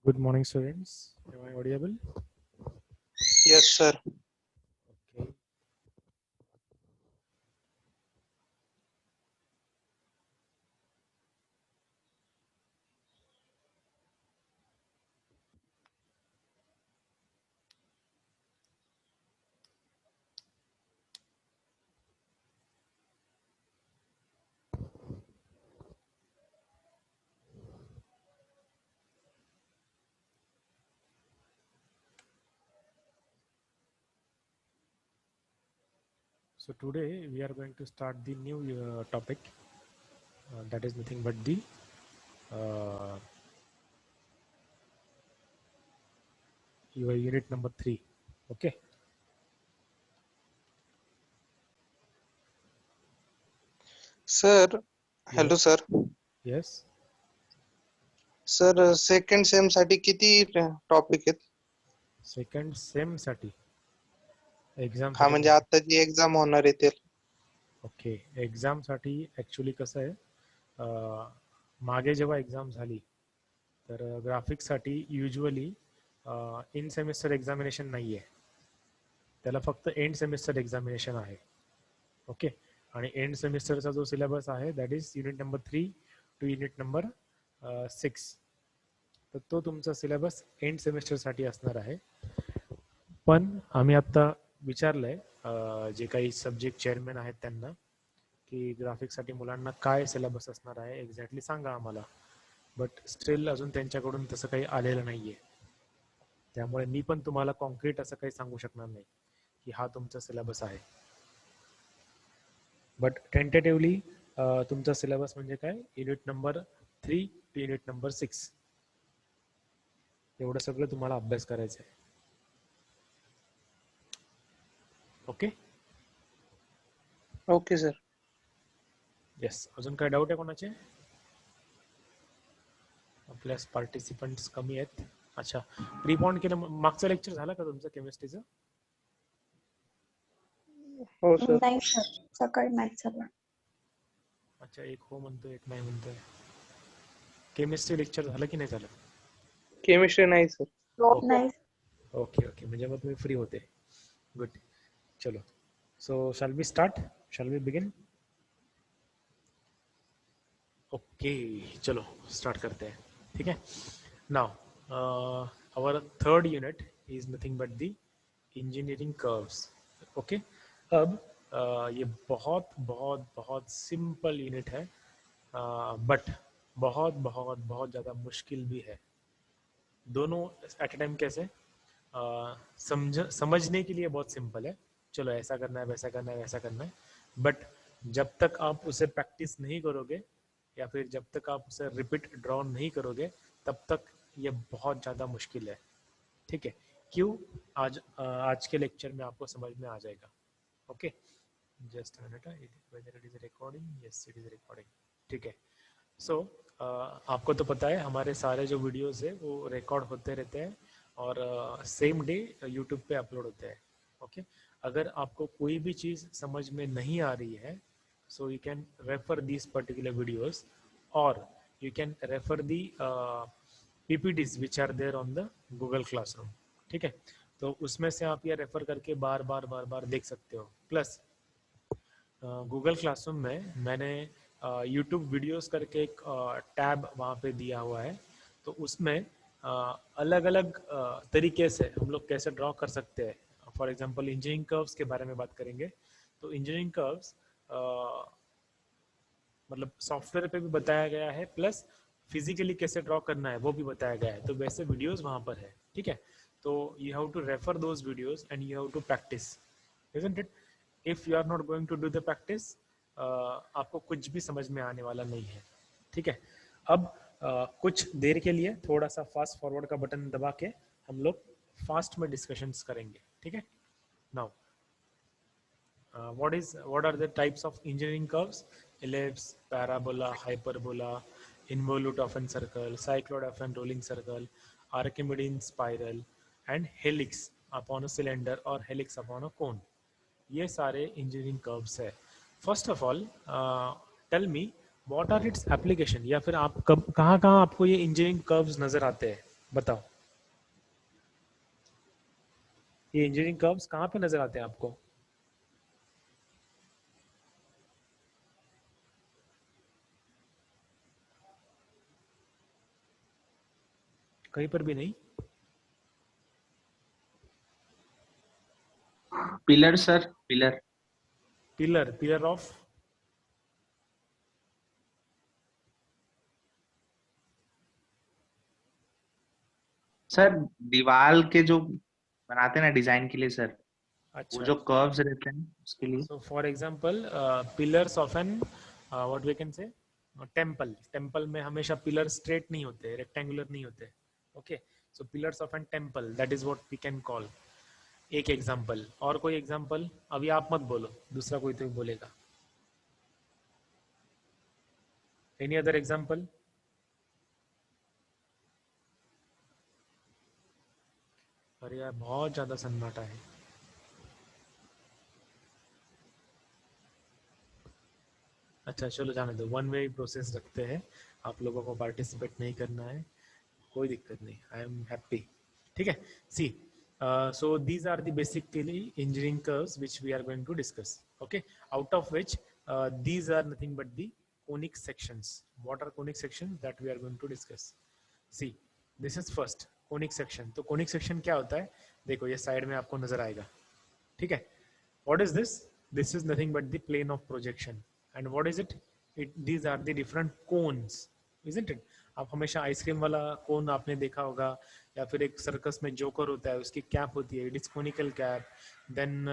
Good morning, students. Am I audible? Yes, sir. Okay. So today we are going to start the new topic. That is nothing but the uh, your unit number 3. Okay. Sir, hello Yes. sir. Yes. Sir second same साठी किती topic आहेत? Second SEM साठी exam हा साठी म्हणजे आता जी exam होणार आहे ते. ओके. एक्झाम साठी ऍक्च्युली कसं आहे, मागे जेव्हा एक्झाम झाली तर ग्राफिक्स साठी युजली इन सेमिस्टर एक्झामिनेशन नाही आहे, त्याला फक्त एंड सेमिस्टर एक्झामिनेशन आहे. ओके. आणि एंड सेमिस्टरचा जो सिलेबस आहे that is unit number 3 to unit number 6. तर तो तुमचा सिलेबस एंड सेमिस्टरसाठी असणार आहे. पण आम्ही आत्ता विचारलंय जे काही सब्जेक्ट चेअरमॅन आहेत त्यांना की ग्राफिक्ससाठी मुलांना काय सिलेबस असणार आहे एक्झॅक्टली सांगा आम्हाला. बट स्टील अजून त्यांच्याकडून तसं काही आलेलं नाही आहे. त्यामुळे मी पण तुम्हाला कॉन्क्रीट असं काही सांगू शकणार नाही की हा तुमचा सिलेबस आहे. बट टेंटेटिव्हली तुमचा सिलेबस म्हणजे काय, unit number 3 to unit number 6 एवढं सगळं तुम्हाला अभ्यास करायचं आहे. ओके. Okay sir. येस. अजून काय डाऊट आहे कोणाचे? आपल्या पार्टिसिपंट्स कमी आहेत. अच्छा, प्रीबॉन्ड केलं. मागचं लेक्चर झालं का तुमचं केमिस्ट्रीचं? हो सर. नाही सर, सकाळी मॅच झाला. अच्छा, एक हो म्हणतोय एक नाही म्हणतोय. केमिस्ट्री लेक्चर झालं की नाही झालं? केमिस्ट्री नाही सर. नाही. ओके ओके, म्हणजे मग तुम्ही फ्री होते. गुड. चलो, so shall we start, shall we begin? Okay, चलो स्टार्ट करते हैं. ठीक है. Now our third unit is nothing but the engineering curves. Okay. अब ये बहुत बहुत बहुत सिंपल यूनिट है, बट बहुत बहुत बहुत ज़्यादा मुश्किल भी है. दोनों एट ए टाइम कैसे? समझने के लिए बहुत सिंपल है, चलो ऐसा करना है वैसा करना है वैसा करना है, बट जब तक आप उसे प्रैक्टिस नहीं करोगे या फिर जब तक आप उसे रिपीट ड्रॉ नहीं करोगे तब तक ये बहुत ज़्यादा मुश्किल है. ठीक है. क्यों? आज के लेक्चर में आपको समझ में आ जाएगा. Okay, just minute, whether it is recording. Yes, it is recording. ठीक है. सो आपको तो पता है हमारे सारे जो वीडियोस है वो रिकॉर्ड होते रहते हैं और सेम डे यूट्यूब पे अपलोड होते हैं. ओके. अगर आपको कोई भी चीज़ समझ में नहीं आ रही है, so you can refer this particular videos और you can refer the PPTs which are there on the Google classroom. ठीक है. तो उसमें से आप ये रेफर करके बार बार देख सकते हो. प्लस गूगल क्लासरूम में मैंने यूट्यूब वीडियोस करके एक टैब वहाँ पे दिया हुआ है, तो उसमें अलग अलग तरीके से हम लोग कैसे ड्रॉ कर सकते हैं. फॉर एग्जांपल इंजीनियरिंग कर्व्स के बारे में बात करेंगे, तो इंजीनियरिंग कर्व्स मतलब सॉफ्टवेयर पे भी बताया गया है, प्लस फिजिकली कैसे ड्रॉ करना है वो भी बताया गया है. तो वैसे वीडियोस वहाँ पर है. ठीक है. तो you have to refer those videos and you have to practice, isn't it? If you are not going to do the practice, आपको कुछ भी समझ में आने वाला नहीं है. ठीक है. अब कुछ देर के लिए थोड़ा सा फास्ट फॉरवर्ड का बटन दबा के हम लोग फास्ट में डिस्कशंस करेंगे. ठीक है. Now what are the types of engineering curves? Ellipse, parabola, hyperbola, involute of a circle, cycloid of a rolling circle, Archimedean spiral, and helix upon a cylinder or helix upon a cone. ये सारे engineering curves है. First of all tell me what are its application, या फिर आप कहाँ कहाँ आपको ये इंजीनियरिंग कर्व्स नजर आते हैं? बताओ ये इंजीनियरिंग कर्व्स कहाँ पे नजर आते हैं आपको? कहीं पर भी नहीं? Pillar sir, pillar. Pillar, pillar of? Sir दीवार के जो बनाते हैं ना डिजाइन के लिए सर, वो अच्छा, जो कर्व्स रहते हैं उसके लिए। so for example pillars of an what we can say temple. Temple में हमेशा पिलर स्ट्रेट नहीं होते, रेक्टेंगुलर नहीं होते. Okay, so pillars of an temple, that is what we can call. एक एग्जांपल. और कोई एग्जांपल? अभी आप मत बोलो, दूसरा कोई तो बोलेगा. Any other example? अरे यार बहुत ज्यादा सन्नाटा है. अच्छा चलो जाने दो, वन वे प्रोसेस रखते हैं. आप लोगों को पार्टिसिपेट नहीं करना है, कोई दिक्कत नहीं, आई एम हैप्पी. ठीक है. सी, so these are the basically engineering curves which we are going to discuss. Okay, out of which these are nothing but the conic sections. What are conic sections that we are going to discuss? See, this is first conic section. तो conic section क्या होता है? देखो ये side में आपको नजर आएगा. ठीक है. What is this? This is nothing but the plane of projection. And what is it? These are the different cones, isn't it? आप हमेशा आइसक्रीम वाला कोन आपने देखा होगा, या फिर एक सर्कस में जोकर होता है, उसकी कैप होती है, it is conical cap. Then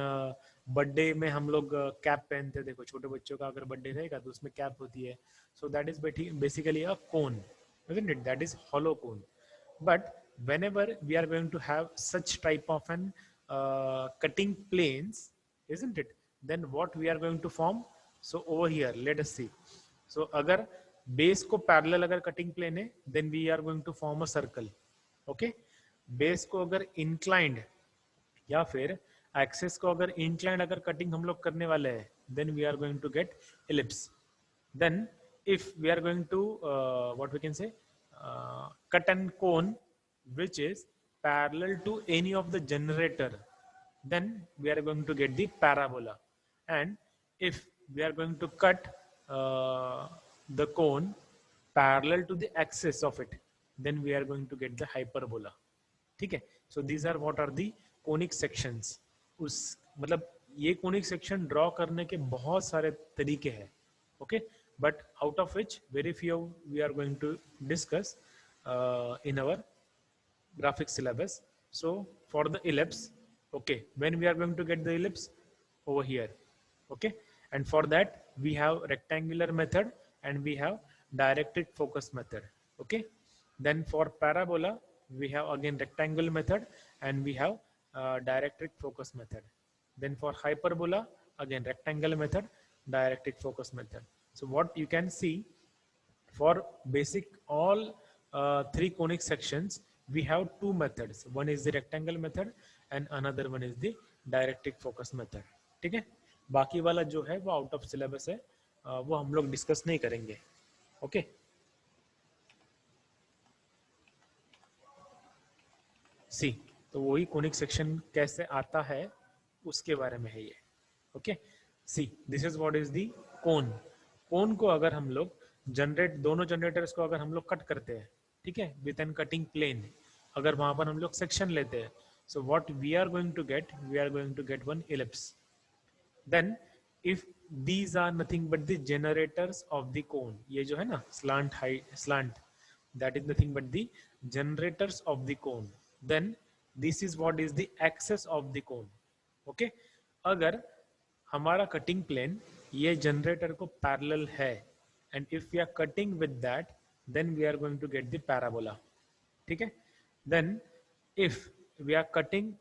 birthday में हम लोग कैप पहनते हैं. देखो छोटे बच्चों का अगर बर्थडे रहेगा तो उसमें कैप होती है. So that is basically a cone, isn't it? That is hollow cone. But whenever we are going to have such type of an cutting planes, isn't it, then what we are going to form? So over here let us see. So अगर base को parallel अगर cutting plane है, then we are going to form a circle. Okay. Base को अगर inclined या फिर access को अगर इंक्लाइंड अगर कटिंग हम लोग करने वाले हैं, then we are going to get ellipse. Then if we are going to what we can say cut and cone which is parallel to any of the generator, then we are going to get the parabola. And if we are going to cut the cone parallel to the axis of it, then we are going to get the hyperbola. ठीक है. So these are what are the conic sections. उस मतलब ये conic section draw करने के बहुत सारे तरीके हैं. Okay, but out of which very few we are going to discuss in our graphic syllabus. So for the ellipse, okay, when we are going to get the ellipse? Over here. Okay, and for that we have rectangular method and we have directed focus method. Okay, then for parabola we have again rectangle method and we have directed focus method. Then for hyperbola again rectangle method, directed focus method. So what you can see, for basic all three conic sections we have two methods. One is the rectangle method and another one is the directed focus method. ठीक है. बाकी वाला जो है वो out of syllabus है, वो हम लोग डिस्कस नहीं करेंगे. ओके. सी, तो वही कोनिक सेक्शन कैसे आता है उसके बारे में है ये. Okay. See, this is what is the cone. Cone को अगर हम लोग दोनों जनरेटर्स को अगर हम लोग कट करते हैं, ठीक है, विद एन कटिंग प्लेन, अगर वहां पर हम लोग सेक्शन लेते हैं, so what we are going to get, we are going to get one ellipse. Then if these are nothing but the generators of the cone, ये जो है ना slant height slant, that is nothing but the generators of the cone. Then this is what is the axis of the cone. Okay. अगर हमारा cutting plane ये generator को parallel है, and if we are cutting with that, then we are going to get the parabola. ठीक है. Then if we are cutting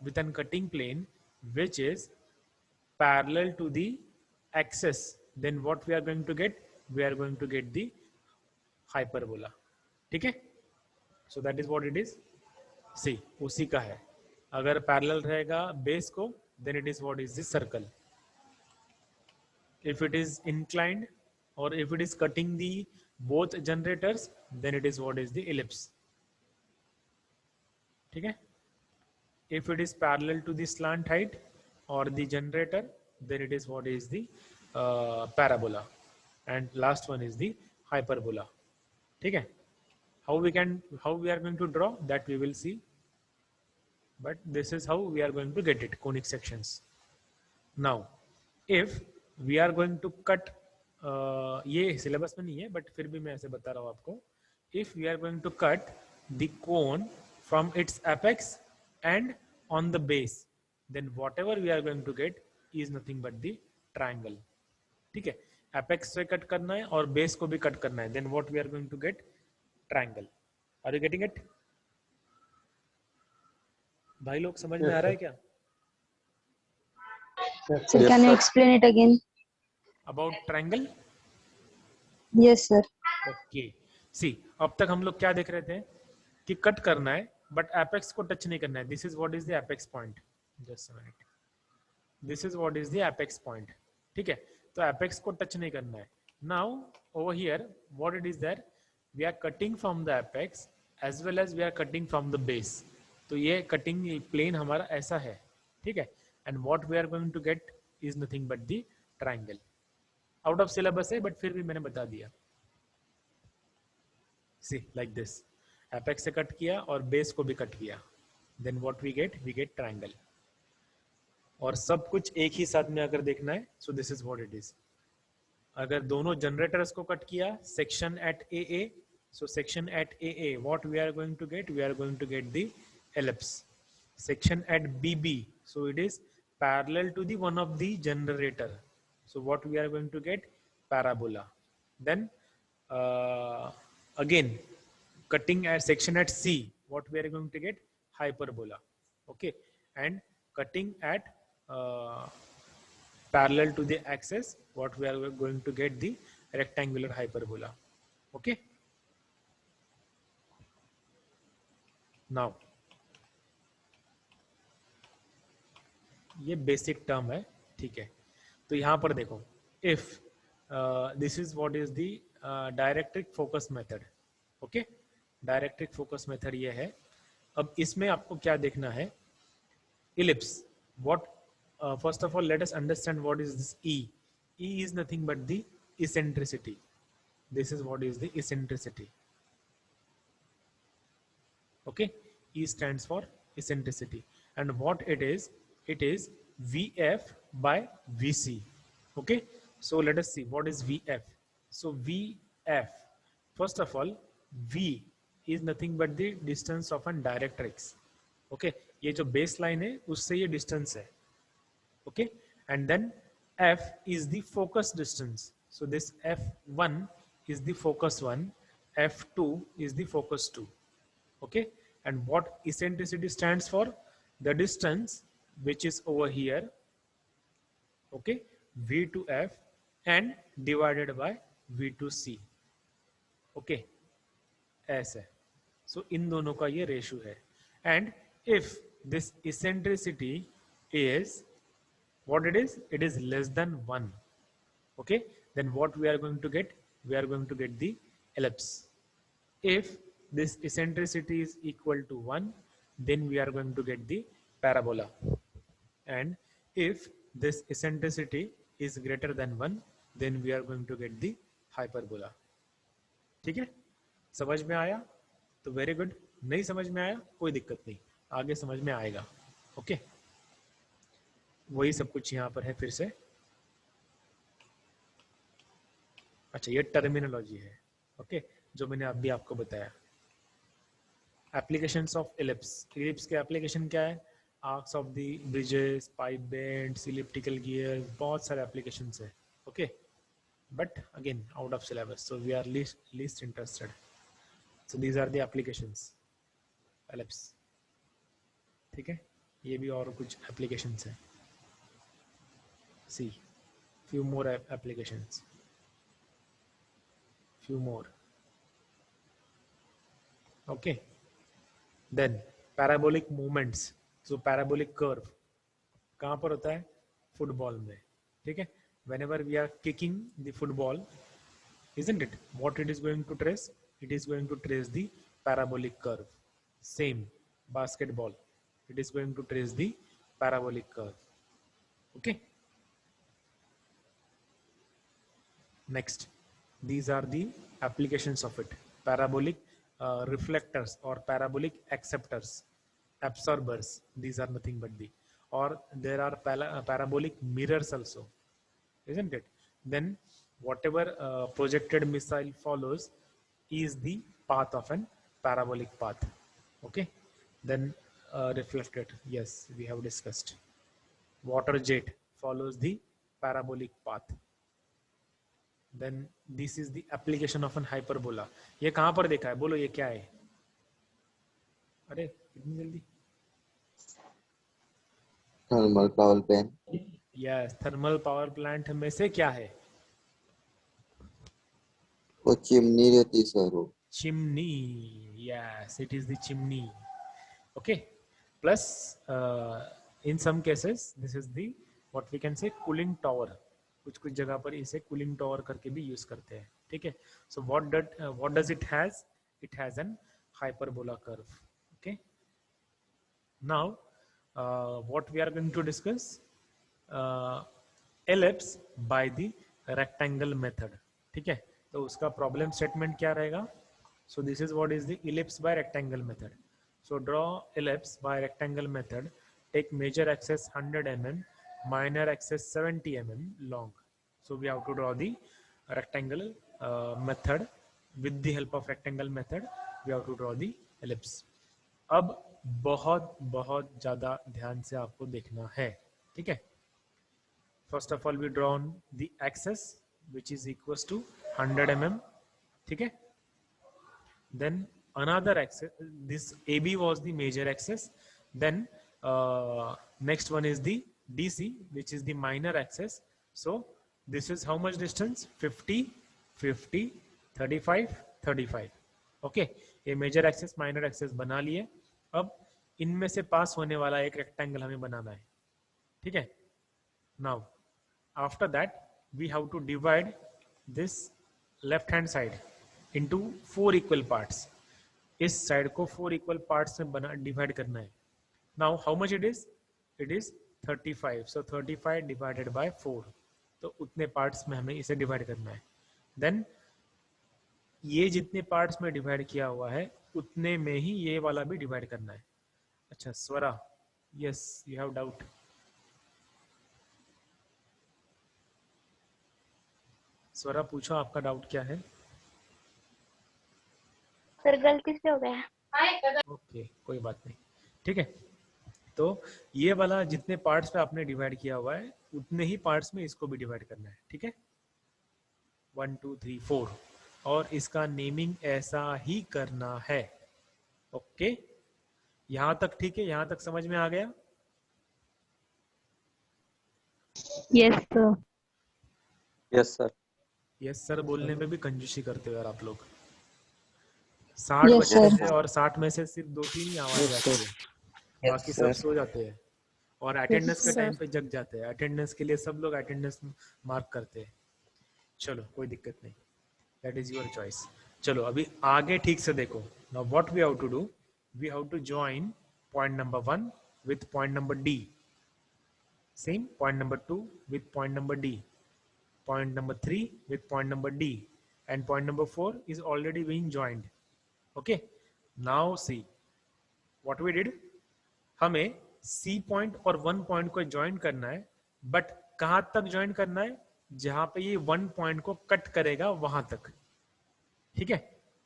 with an cutting plane which is parallel to the axes, then what we are going to get, we are going to get the hyperbola. ठीक है. So that is what it is. See, उसी का है. अगर parallel रहेगा base को, then it is what is the circle. If it is inclined or if it is cutting the both generators, then it is what is the ellipse. ठीक है. If it is parallel to the slant height or the generator, then it is what is the parabola, and last one is the hyperbola. ठीक है. How we are going to draw that we will see, but this is how we are going to get it, conic sections. Now if we are going to cut, ये syllabus में नहीं है but फिर भी मैं ऐसे बता रहा हूँ आपको. If we are going to cut the cone from its apex and on the base, then whatever we are going to get is nothing but the triangle. ठीक है. apex से कट करना है और base को भी कट करना है, then what we are going to get? Triangle. Are you getting it? भाई लोग समझ में आ रहा है क्या? Sir, can you explain it again? About triangle? Yes, sir. Okay. See, अब तक हम लोग क्या देख रहे थे कि कट करना है बट एपेक्स को टच नहीं करना है. This is what is the apex point. Just a minute. This is what is the apex point. ठीक है. तो एपेक्स को टच नहीं करना है. Now over here what it is that we are cutting from the apex as well as we are cutting from the base. तो ये cutting plane हमारा ऐसा है. ठीक है. And what we are going to get is nothing but the triangle. Out of syllabus है but फिर भी मैंने बता दिया. See like this. एपेक्स से कट किया और बेस को भी कट किया, then what we get triangle. और सब कुछ एक ही साथ में अगर देखना है, so this is what it is. अगर दोनों जनरेटर्स को कट किया section at A A, so section at A A what we are going to get the ellipse. Section at B B, so it is parallel to the one of the generator, so what we are going to get? Parabola. Then again cutting at section at C, what we are going to get? Hyperbola. Okay. And cutting at parallel to the axis, what we are going to get? The rectangular hyperbola. Okay. Now ये basic term है. ठीक है. तो यहाँ पर देखो, if this is what is the डायरेक्ट्रिक focus method. Okay. डायरेक्ट्रिक focus method ये है. अब इसमें आपको क्या देखना है? Ellipse. What first of all let us understand what is this E. E is nothing but the eccentricity. This is what is the eccentricity. Okay. E stands for eccentricity. And what it is VF by VC. Okay, so let us see what is VF. So VF, first of all, V is nothing but the distance of an directrix. Okay, ये जो baseline है उससे ये distance है. Okay, and then F is the focus distance. So this F1 is the focus 1, F2 is the focus 2. Okay, and what eccentricity stands for? The distance which is over here, okay, V to F and divided by V to C. Okay, ऐसे. So इन दोनों का ये ratio है. And if this eccentricity is what it is less than 1. Okay, then what we are going to get? We are going to get the ellipse. If this eccentricity is equal to 1, then we are going to get the parabola. And if this eccentricity is greater than 1, then we are going to get the hyperbola. ठीक है. समझ में आया तो very good. नहीं समझ में आया कोई दिक्कत नहीं, आगे समझ में आएगा. ओके. वही सब कुछ यहाँ पर है फिर से. अच्छा, ये टर्मिनोलॉजी है. ओके, जो मैंने अभी आपको बताया. Applications of ellipse. इलिप्स के एप्लीकेशन क्या है? Arcs of the bridges, pipe bends, elliptical gear, बहुत सारे एप्लीकेशंस है. Okay, but again out of syllabus, so we are least interested. So these are the applications ellipse. ठीक है. ये भी और कुछ एप्लीकेशंस है. सी few more applications, few more. Okay, then parabolic movements. So parabolic curve कहाँ पर होता है? फुटबॉल में. ठीक है. Whenever we are kicking the football, isn't it? What it is going to trace? It is going to trace the parabolic curve. Same. basketball. It is going to trace the parabolic curve. Okay. Next, these are the applications of it. Parabolic reflectors or parabolic acceptors, absorbers. These are nothing but the, or there are parabolic mirrors also, isn't it? Then whatever projected missile follows is the path of an parabolic path. Okay. Then reflected, yes, we have discussed. Water jet follows the parabolic path. Then this is the application of an hyperbola. ये कहाँ पर देखा है, बोलो ये क्या है? अरे इतनी जल्दी? Thermal power plant. Yes, thermal power plant में से क्या है? वो चिमनी रहती सर. वो chimney. Yes, it is the chimney. Okay. Plus in some cases this is the what we can say cooling tower. कुछ कुछ जगह पर इसे कूलिंग टावर करके भी यूज करते हैं. ठीक है. सो what does it has? It has an hyperbola curve. Okay. Now what we are going to discuss, ellipse by the rectangle method. ठीक है. तो उसका प्रॉब्लम स्टेटमेंट क्या रहेगा? So this is what is the ellipse by rectangle method. So draw ellipse by rectangle method. Take major axis 100 mm, minor axis 70 mm long. So we have to draw the rectangle method. With the help of rectangle method, we have to draw the ellipse. अब बहुत बहुत ज़्यादा ध्यान से आपको देखना है. ठीक है. First of all, we draw on the axis which is equals to 100 mm. ठीक है. Then another axis, this AB was the major axis. Then next one is the DC, which is the minor axis. So this is how much distance? 50, 50, 35, 35. Okay. ये major axis, minor axis बना लिए. अब इनमें से पास होने वाला एक rectangle हमें बनाना है. ठीक है. Now after that we have to divide this left hand side into 4 equal parts. इस साइड को 4 equal parts में बना डिवाइड करना है. Now how much it is? It is 35. So 35 divided by 4. तो उतने पार्ट्स में हमें इसे डिवाइड करना है. Then ये जितने पार्ट्स में डिवाइड किया हुआ है उतने में ही ये वाला भी डिवाइड करना है. अच्छा स्वरा, यस यू हैव डाउट. स्वरा पूछो आपका डाउट क्या है. सर गलती से हो गया. ओके कोई बात नहीं. ठीक है. तो ये वाला जितने पार्ट्स पे आपने डिवाइड किया हुआ है उतने ही पार्ट्स में इसको भी डिवाइड करना है. ठीक है. 1 2 3 4 और इसका नेमिंग ऐसा ही करना है. ओके. यहां तक ठीक है. यहां तक समझ में आ गया. Yes sir. Yes sir. Yes sir बोलने में भी कंजूसी करते हो यार आप लोग. 60 Yes, बच्चे sir. हैं और 60 में से सिर्फ 2-3 ही आवाज आती है. बाकी सब सो जाते हैं और अटेंडेंस के sir. टाइम पे जग जाते हैं. अटेंडेंस के लिए सब लोग अटेंडेंस मार्क करते हैं. चलो कोई दिक्कत नहीं. That is your choice. चलो अभी आगे ठीक से देखो. Now what we have to do, we have to join point number 1 with point number D. Same point number 2 with point number D. Point number 3 with point number D. And point number 4 is already being joined. Okay. Now see what we did. हमें C point और 1 point को join करना है. But कहां तक join करना है? जहां पे ये 1 पॉइंट को कट करेगा वहां तक. ठीक है.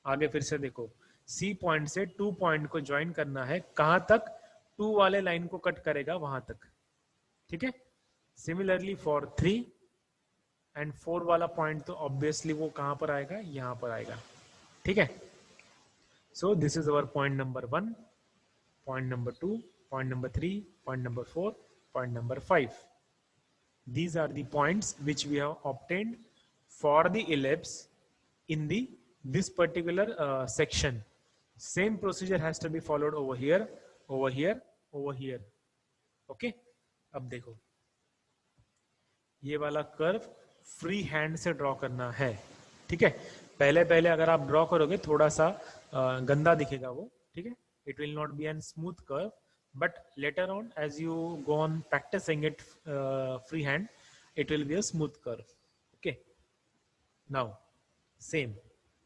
आगे फिर से देखो. C पॉइंट से 2 पॉइंट को ज्वाइन करना है. कहां तक? 2 वाले लाइन को कट करेगा वहां तक. ठीक है. सिमिलरली फॉर 3 एंड 4 वाला पॉइंट तो ऑब्वियसली वो कहां पर आएगा? यहां पर आएगा. ठीक है. So this is our point number 1, point number 2, point number 3, point number 4, point number 5. These are the points which we have obtained for the ellipse in this particular section. Same procedure has to be followed over here, over here, over here. Okay. अब देखो ये वाला curve free hand से draw करना है. ठीक है. पहले अगर आप ड्रॉ करोगे थोड़ा सा गंदा दिखेगा वो. ठीक है. it will not be a smooth curve, but later on as you go on practicing it freehand, it will be a smooth curve. Okay, now same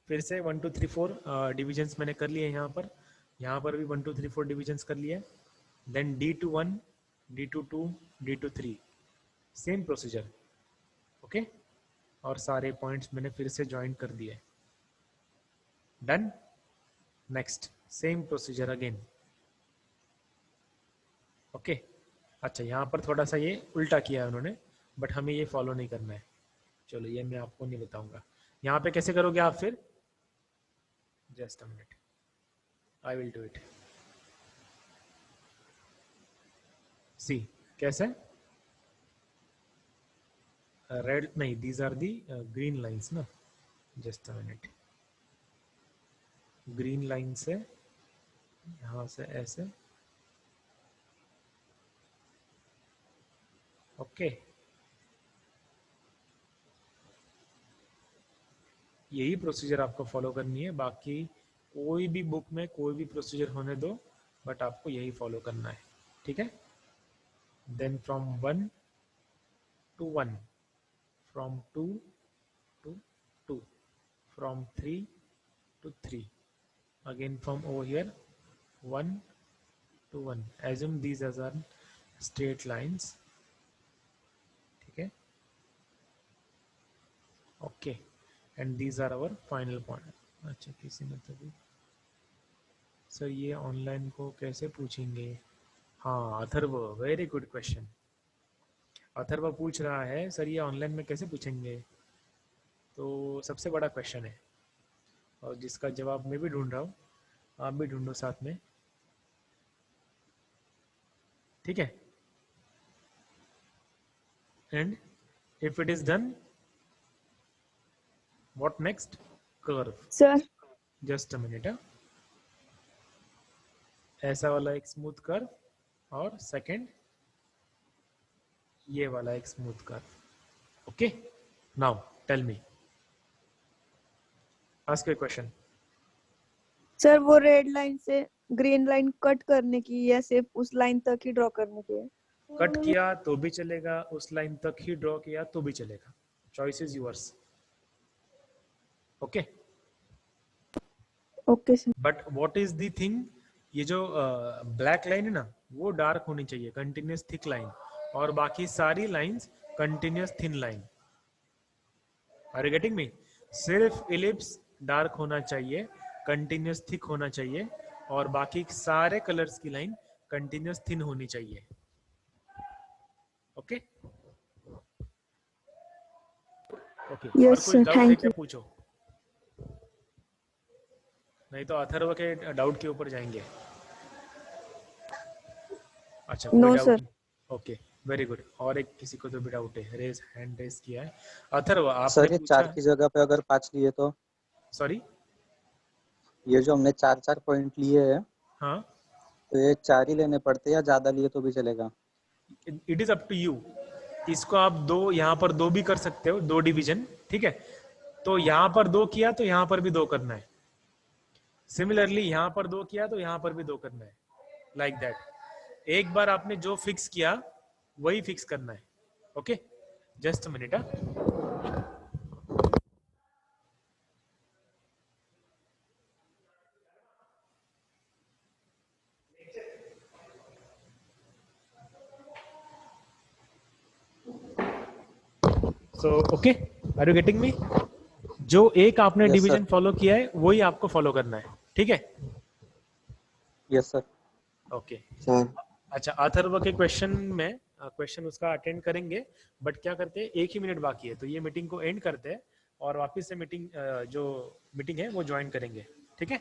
फिर से 1 2 3 4 डिविजन्स मैंने कर लिए यहाँ पर भी 1 2 3 4 डिविजन्स कर लिए, then D21 D22 D23 same procedure. Okay, और सारे पॉइंट्स मैंने फिर से ज्वाइन कर दिए. Done. Next same procedure again. Okay, अच्छा यहाँ पर थोड़ा सा ये उल्टा किया है उन्होंने, बट हमें ये फॉलो नहीं करना है. चलो ये मैं आपको नहीं बताऊंगा. यहाँ पे कैसे करोगे आप फिर? Just a minute, I will do it. See कैसे? रेड नहीं, these are the green lines ना. Just a minute, green line से यहाँ से ऐसे. ओके, यही प्रोसीजर आपको फॉलो करनी है. बाकी कोई भी बुक में कोई भी प्रोसीजर होने दो, बट आपको यही फॉलो करना है. ठीक है. Then from 1 to 1, from 2 to 2, from 3 to 3, again from over here 1 to 1. assume these as are straight lines. ठीक है. Okay, and these are our final point. अच्छा, किसी ने तो भी सर ये ऑनलाइन को कैसे पूछेंगे? हाँ Atharva, very good question. Atharva पूछ रहा है सर ये ऑनलाइन में कैसे पूछेंगे. तो सबसे बड़ा क्वेश्चन है, और जिसका जवाब मैं भी ढूंढ रहा हूँ, आप भी ढूंढो साथ में. ठीक है. And if it is done, what next? Curve. Sir, Just a minute. ऐसा वाला एक स्मूथ कर्व, और सेकंड ये वाला एक smooth curve. Okay, now tell me, ask a question. Sir वो रेड लाइन से ग्रीन लाइन कट करने की या सिर्फ उस लाइन तक ही ड्रॉ करने की है? कट किया तो भी चलेगा, उस लाइन तक ही ड्रॉ किया तो भी चलेगा. Choice is yours. Okay, okay sir. But what is the thing, ये जो ब्लैक लाइन है ना, वो डार्क होनी चाहिए, कंटिन्यूस थिक लाइन, और बाकी सारी lines continuous thin line. Are you getting me? सिर्फ इलिप्स डार्क होना चाहिए, कंटिन्यूस थिक होना चाहिए, और बाकी सारे कलर्स की लाइन कंटिन्यूस थिन होनी चाहिए. Okay okay. और Yes, कोई sir. डाउट है Thank क्या? you. पूछो, नहीं तो अथर्व के डाउट के ऊपर जाएंगे. अच्छा, कोई No, doubt? sir. Okay, very good. और एक किसी को तो भी डाउट है, रेज हैंड रेज किया है. अथर्व सर आपने ये पूछा. 4 की जगह पे अगर 5 लिए तो? सॉरी, ये जो हमने 4 पॉइंट लिए हैं, हाँ, तो ये 4 ही लेने पड़ते हैं या ज्यादा लिए तो भी चलेगा? It is up to you. इसको आप दो, यहाँ पर दो भी कर सकते हो, 2 डिवीजन. ठीक है, तो यहाँ पर 2 किया तो यहाँ पर भी 2 करना है. सिमिलरली यहाँ पर 2 किया तो यहाँ पर भी 2 करना है. Like that. एक बार आपने जो फिक्स किया वही फिक्स करना है. Okay, just a minute. So okay, are you getting me? जो एक आपने Yes, डिवीजन sir. फॉलो किया है वही आपको फॉलो करना है. ठीक है. Yes sir. ओके. सर अच्छा, अथर्व के क्वेश्चन उसका अटेंड करेंगे, बट क्या करते हैं, 1 ही मिनट बाकी है, तो ये मीटिंग को एंड करते हैं और वापस से मीटिंग जो मीटिंग है वो ज्वाइन करेंगे. ठीक है.